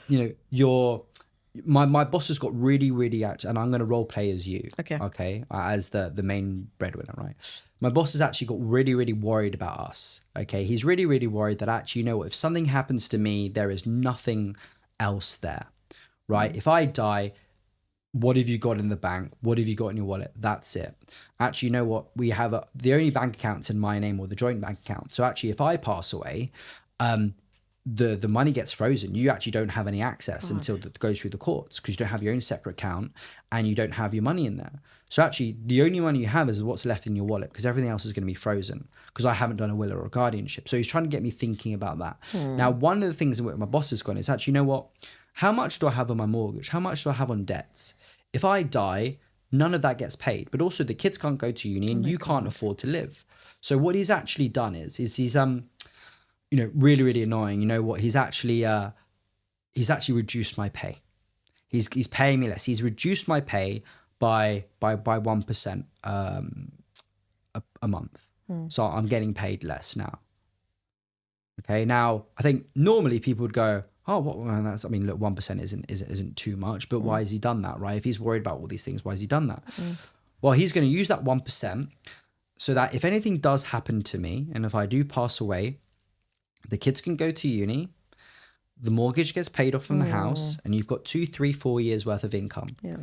my boss has got really, really and I'm going to role play as you, okay, as the main breadwinner, right? My boss has actually got really, really worried about us. Okay, he's really, really worried that actually, if something happens to me, there is nothing else there, right? If I die, what have you got in the bank? What have you got in your wallet? That's it. Actually, you know what? We have the only bank account's in my name or the joint bank account. So actually, if I pass away, the money gets frozen. You actually don't have any access until it goes through the courts because you don't have your own separate account and you don't have your money in there. So actually, the only money you have is what's left in your wallet because everything else is going to be frozen because I haven't done a will or a guardianship. So he's trying to get me thinking about that. Now, one of the things that my boss has gone is actually, you know what? How much do I have on my mortgage? How much do I have on debts? If I die, none of that gets paid, but also the kids can't go to uni and you can't afford to live. So what he's actually done is he's really, really annoying. You know what? He's actually reduced my pay. He's paying me less. He's reduced my pay by 1% a month. So I'm getting paid less now. Okay. Now I think normally people would go, oh, well, that's, I mean, look, 1% isn't too much, but why has he done that, right? If he's worried about all these things, why has he done that? Well, he's going to use that 1% so that if anything does happen to me, and if I do pass away, the kids can go to uni, the mortgage gets paid off from the house, and you've got 2, 3, 4 years worth of income. Yeah.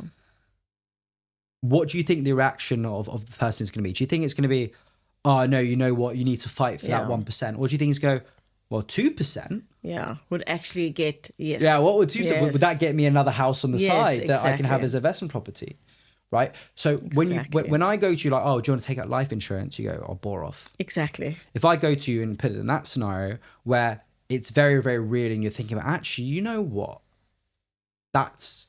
What do you think the reaction of the person is going to be? Do you think it's going to be, oh, no, you know what, you need to fight for that 1%? Or do you think it's go, well, 2%? Yeah, would actually get, yes. Yeah, what would 2%? Would that get me another house on the side that I can have as investment property? Right? So when I go to you like, oh, do you want to take out life insurance? You go, I'll bore off. Exactly. If I go to you and put it in that scenario where it's very, very real and you're thinking about, actually, you know what? That's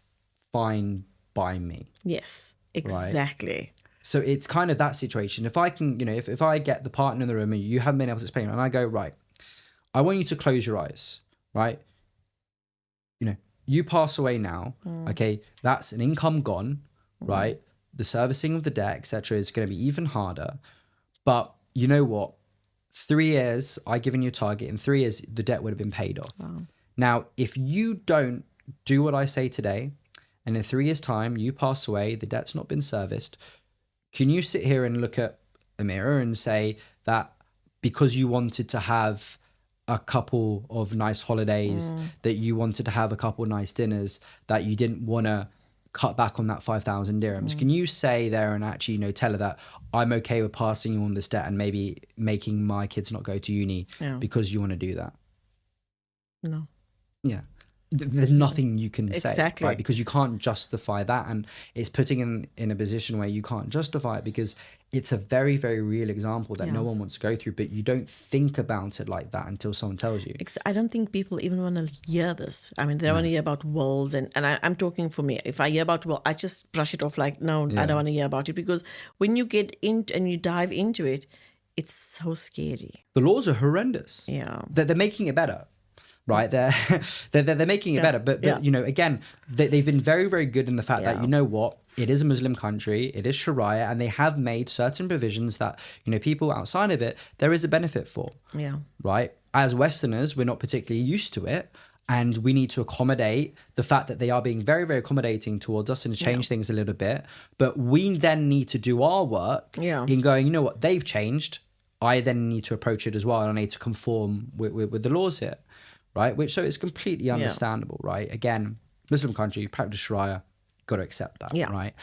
fine by me. Yes, exactly. Right? So it's kind of that situation. If I can, if I get the partner in the room and you haven't been able to explain it, and I go, right, I want you to close your eyes, right? You pass away now, okay? That's an income gone, right? The servicing of the debt, etc., is going to be even harder. But you know what? 3 years, I've given you a target. In 3 years, the debt would have been paid off. Wow. Now, if you don't do what I say today, and in 3 years' time, you pass away, the debt's not been serviced, can you sit here and look at Amirah and say that because you wanted to have a couple of nice holidays, that you wanted to have a couple of nice dinners, that you didn't want to cut back on that 5,000 dirhams? Can you say there and actually, tell her that I'm okay with passing you on this debt and maybe making my kids not go to uni because you want to do that? No. Yeah. There's nothing you can say, right? Because you can't justify that, and it's putting in a position where you can't justify it because it's a very, very real example that no one wants to go through, but you don't think about it like that until someone tells you. I don't think people even want to hear this. I mean, they want to hear about wills, and I'm talking for me. If I hear about will, I just brush it off like, no, I don't want to hear about it, because when you get into and you dive into it, it's so scary. The laws are horrendous. Yeah. They're making it better. Right, they're making it better, but again, they've been very, very good in the fact that it is a Muslim country, it is Sharia, and they have made certain provisions that people outside of it there is a benefit for. Yeah. Right. As Westerners, we're not particularly used to it, and we need to accommodate the fact that they are being very, very accommodating towards us and change things a little bit. But we then need to do our work in going, they've changed. I then need to approach it as well, and I need to conform with the laws here. Right, so it's completely understandable, right? Again, Muslim country, practice Sharia, got to accept that, right?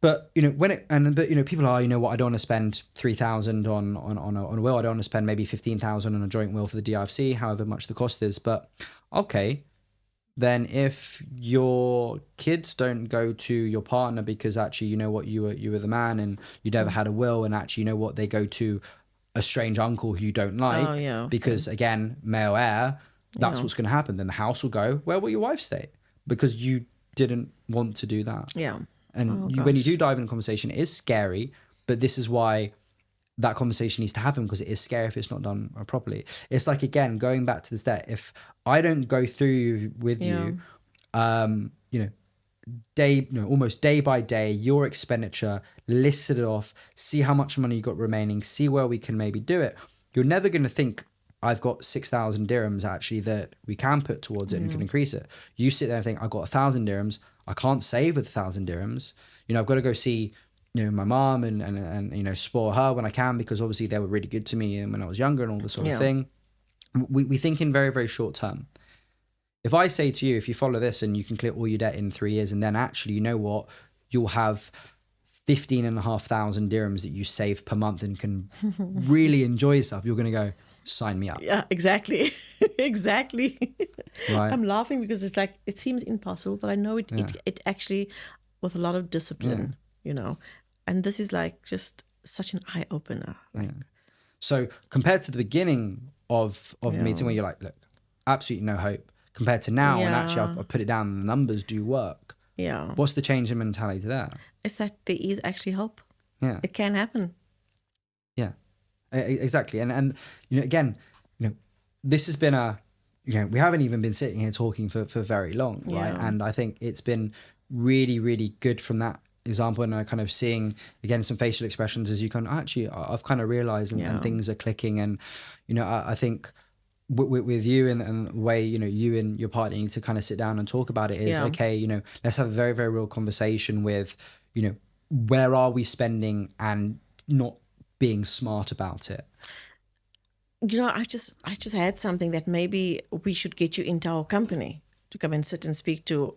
But people are, I don't want to spend 3,000 on a will. I don't want to spend maybe 15,000 on a joint will for the DIFC, however much the cost is. But okay, then if your kids don't go to your partner because actually, you were the man and you never had a will, and actually, they go to a strange uncle who you don't like, because again, male heir, that's what's going to happen. Then the house will go, where will your wife stay? Because you didn't want to do that. Yeah. And when you do dive into conversation, it is scary, but this is why that conversation needs to happen, because it is scary if it's not done properly. It's like, again, going back to this debt, if I don't go through with you, almost day by day, your expenditure, list it off, see how much money you got remaining, see where we can maybe do it. You're never going to think, I've got 6,000 dirhams actually that we can put towards it and can increase it. You sit there and think, I've got 1,000 dirhams. I can't save with 1,000 dirhams. I've got to go see, my mom and spoil her when I can, because obviously they were really good to me when I was younger and all this sort of thing. We think in very, very short term. If I say to you, if you follow this and you can clear all your debt in 3 years, and then actually, you know what, you'll have 15,500 dirhams that you save per month and can really enjoy yourself, you're going to go, sign me up. Yeah, exactly. Exactly. Right. I'm laughing because it's like, it seems impossible, but I know it actually, with a lot of discipline, and this is like just such an eye opener. So compared to the beginning of the meeting where you're like, look, absolutely no hope, compared to now, and actually I've put it down and the numbers do work. Yeah. What's the change in mentality there? It's that there is actually hope. Yeah. It can happen. Yeah, exactly. And again, this has been we haven't even been sitting here talking for very long, right? And I think it's been really, really good from that example, and kind of seeing again some facial expressions as you kind of I've kind of realized and things are clicking, and I think with you and the way you and your partner need to kind of sit down and talk about it is okay, let's have a very, very real conversation with where are we spending and not being smart about it. I just had something that maybe we should get you into our company to come and sit and speak to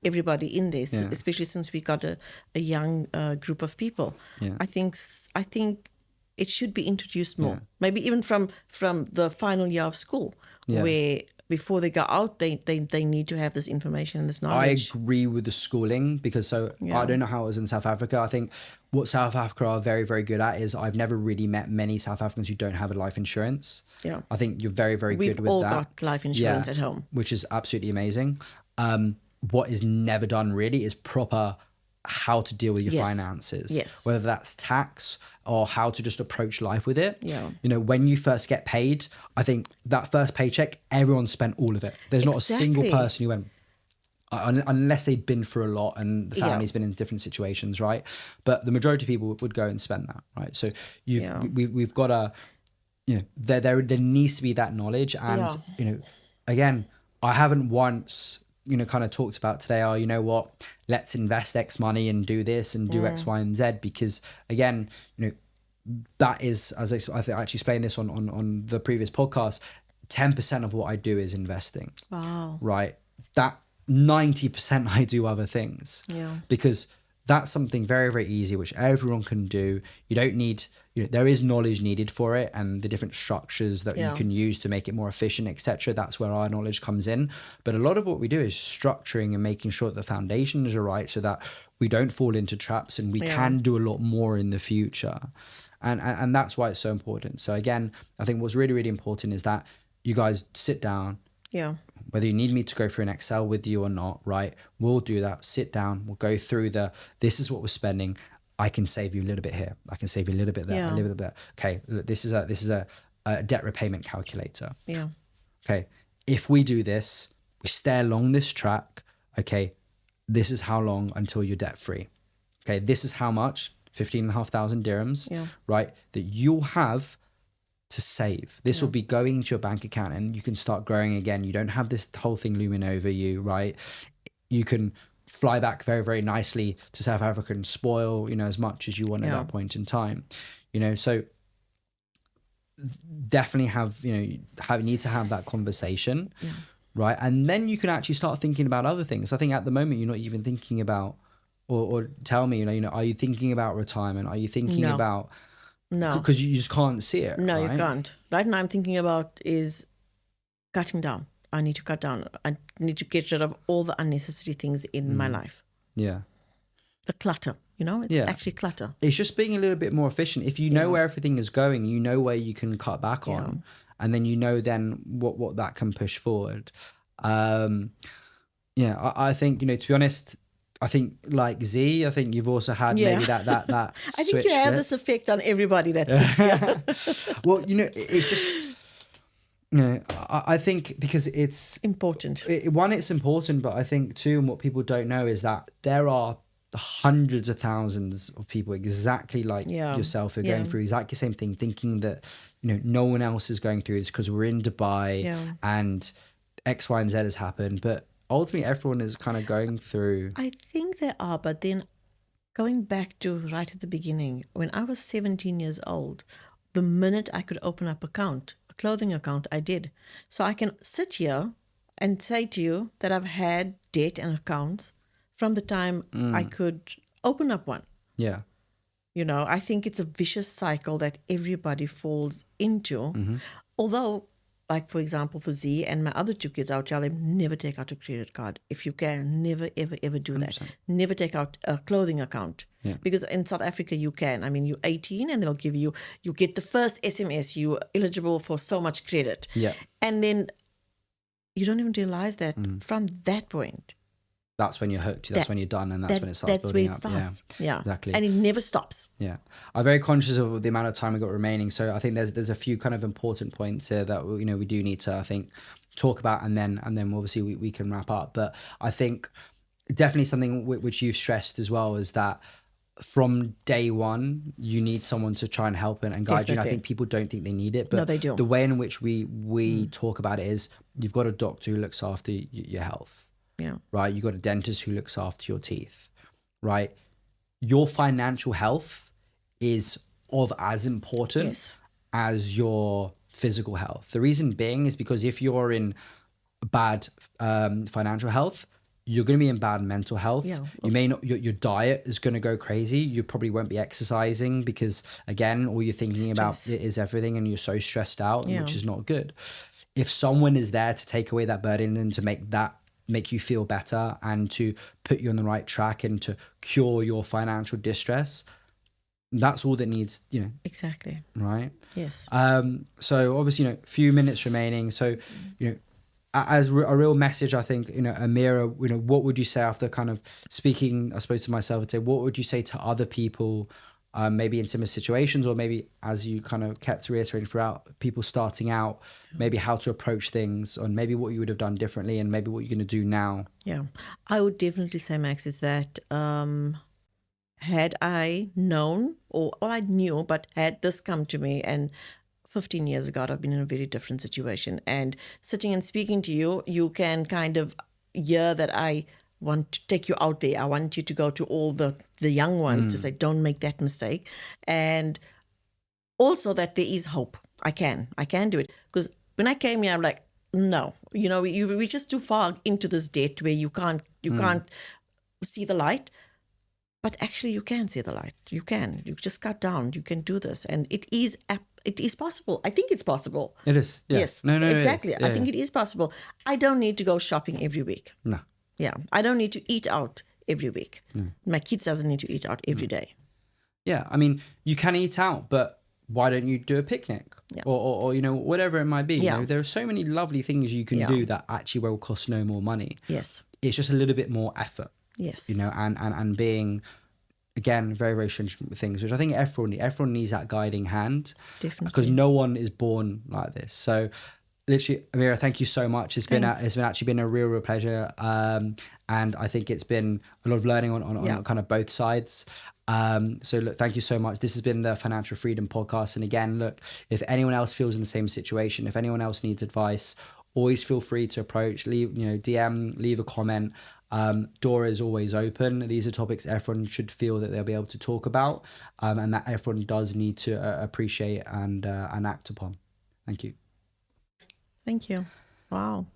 everybody in this, especially since we got a young group of people. I think it should be introduced more, maybe even from the final year of school, where before they go out, they need to have this information and this knowledge. I agree with the schooling, because I don't know how it was in South Africa. I think what South Africa are very, very good at is I've never really met many South Africans who don't have a life insurance. Yeah, I think you're very, very good with that. We've all got life insurance at home, which is absolutely amazing. What is never done really is proper how to deal with your finances, whether that's tax or how to just approach life with it. When you first get paid, I think that first paycheck, everyone spent all of it. There's not a single person who went, unless they'd been through a lot and the family's been in different situations, right? But the majority of people would go and spend that, right? So we've got to, there needs to be that knowledge. And again, I haven't once kind of talked about today, let's invest X money and do this and do X, Y, and Z, because again, that is, as I actually explained this on the previous podcast, 10% of what I do is investing. Wow. Right. That 90% I do other things. Yeah. Because that's something very, very easy, which everyone can do. You don't need, there is knowledge needed for it, and the different structures that you can use to make it more efficient, etc. That's where our knowledge comes in. But a lot of what we do is structuring and making sure that the foundations are right, so that we don't fall into traps and we can do a lot more in the future. And that's why it's so important. So again, I think what's really, really important is that you guys sit down. Yeah. Whether you need me to go through an Excel with you or not, right? We'll do that. Sit down. We'll go through this is what we're spending. I can save you a little bit here. I can save you a little bit there, a little bit there. Okay, look, this is a debt repayment calculator. Yeah. Okay, if we do this, we stay along this track. Okay, this is how long until you're debt free. Okay, this is how much, 15,500 dirhams, right? That you'll have to save. This will be going to your bank account, and you can start growing again. You don't have this whole thing looming over you, right? You can fly back very, very nicely to South Africa and spoil, as much as you want at that point in time, so definitely need to have that conversation, right? And then you can actually start thinking about other things. I think at the moment, you're not even thinking about, or tell me, are you thinking about retirement? Are you thinking about, no, because you just can't see it. No, right? You can't. Right now I'm thinking about is cutting down. I need to cut down. I need to get rid of all the unnecessary things in my life. Yeah. The clutter, it's actually clutter. It's just being a little bit more efficient. If you know where everything is going, you know where you can cut back on, and then then what that can push forward. I think, to be honest, I think like Z, I think you've also had maybe that I think you have this effect on everybody that sits here. Well, it's just, I think because it's important. One, it's important, but I think too, and what people don't know is that there are hundreds of thousands of people exactly like yourself who are going through exactly the same thing, thinking that no one else is going through this because we're in Dubai and X, Y, and Z has happened, but ultimately everyone is kind of going through. I think there are, but then going back to right at the beginning, when I was 17 years old, the minute I could open up a clothing account, I did. So I can sit here and say to you that I've had debt and accounts from the time I could open up one. Yeah. I think it's a vicious cycle that everybody falls into. Although, like, for example, for Z and my other two kids, I would tell them, never take out a credit card. If you can, never, ever, ever do that. 100%. Never take out a clothing account. Yeah. Because in South Africa, you can. I mean, you're 18 and they'll give you get the first SMS, you're eligible for so much credit. Yeah. And then you don't even realize that from that point. That's when you're hooked. That's when you're done, and that's when it starts building up. That's where it starts. Yeah, exactly. And it never stops. Yeah, I'm very conscious of the amount of time we got remaining. So I think there's a few kind of important points here that we do need to, I think, talk about, and then obviously we can wrap up. But I think definitely something which you've stressed as well is that from day one you need someone to try and help and guide you. And I think people don't think they need it, but no, they do. The way in which we talk about it is you've got a doctor who looks after your health. Yeah. Right. You got a dentist who looks after your teeth. Right. Your financial health is of as important as your physical health. The reason being is because if you're in bad financial health, you're going to be in bad mental health. Yeah. You may not. Your diet is going to go crazy. You probably won't be exercising because, again, all you're thinking about is everything, and you're so stressed out, which is not good. If someone is there to take away that burden and to make you feel better and to put you on the right track and to cure your financial distress, that's all that needs, Exactly. Right. Yes. So obviously, few minutes remaining. So, as a real message, I think, Amirah, what would you say after kind of speaking, I suppose, to myself, I'd say, what would you say to other people, maybe in similar situations, or maybe as you kind of kept reiterating throughout, people starting out, maybe how to approach things, or maybe what you would have done differently, and maybe what you're going to do now? Yeah, I would definitely say, Max, is that had I known, or I knew, but had this come to me, and 15 years ago, I've been in a very different situation, and sitting and speaking to you, you can kind of hear that I want to take you out there. I want you to go to all the young ones to say, don't make that mistake. And also that there is hope. I can do it. Because when I came here, I'm like, no, we're just too far into this debt where you can't see the light. But actually you can see the light. You just cut down. You can do this. And it is possible. I think it's possible. It is. Yeah. Yes. No, exactly. Yeah, I think it is possible. I don't need to go shopping every week. No. Yeah, I don't need to eat out every week. My kids doesn't need to eat out every day. Yeah, I mean, you can eat out, but why don't you do a picnic? Yeah. Or whatever it might be. Yeah. There are so many lovely things you can do that actually will cost no more money. Yes. It's just a little bit more effort. Yes. And being, again, very, very stringent with things, which I think everyone needs that guiding hand. Definitely. Because no one is born like this. So literally, Amirah, thank you so much. It's been actually been a real pleasure, and I think it's been a lot of learning on kind of both sides. So look, thank you so much. This has been the Financial Freedom Podcast, and again, look, if anyone else feels in the same situation, if anyone else needs advice, always feel free to approach, leave DM, leave a comment. Door is always open. These are topics everyone should feel that they'll be able to talk about, and that everyone does need to appreciate and act upon. Thank you. Thank you. Wow.